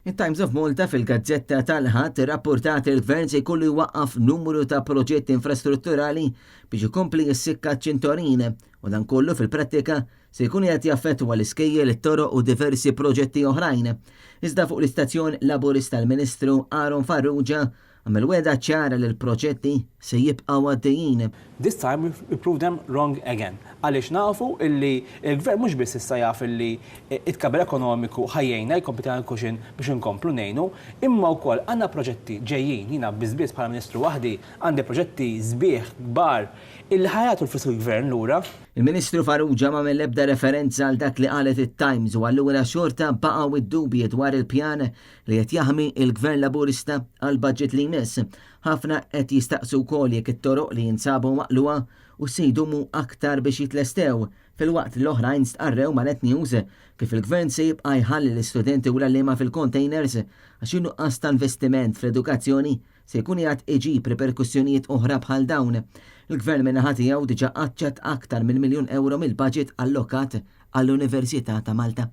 Il-Times of Malta fil-Gazzetta tal-Ħadd irrapportat il-Gvern se jkollu jwaqqaf numru ta' proġetti infrastrutturali biex ikompli jissikka ċ-ċintorin u dan kollu fil-prattika se jkun qed jaffettwa l-iskejjel, it-toroq u diversi proġetti oħrajn. Iżda fuq l-istazzjon laburista l-Ministru Aaron Farrugia għamel weda ċara li l-proġetti se jibqgħu għaddejjin. This time we prove them wrong again. Għaliex nafu illi il-Gvern mhux biss issa jaf illi it-kabel ekonomiku ħajjejna jkompli kuxin biex inkomplu ngħinu, imma wkoll għandna proġetti ġejjin jiena biżbiet bħala Ministru waħdi għandi proġetti sbieħ kbar illi ħajatu l-flus il-Gvern lura. Il-Ministru Farrugia m'għamel l-ebda referenza għal dak li qalet it-Times u allura xorta baqgħu id-dubji dwar il-pjan li qed jaħmi il-Gvern Laburista għal budget li jmiss. Ħafna qed jistaqsu wkoll jekk it-toroq li jinsabu maqluha u se jdumu aktar biex jitlestew fil-waqt l-oħrajn stqarrew ma' News kif il-Gvern se jibqa' jħalli l-istudenti u l-għalliema fil-containers għax innuqqas ta' investiment fl-edukazzjoni se jkun qiegħed iġib reperkussjonijiet oħra bħal dawn. Il-Gvern min-naħa tiegħu diġà aċċett aktar minn €1,000,000 mill-budget allokat għall-Università ta' Malta.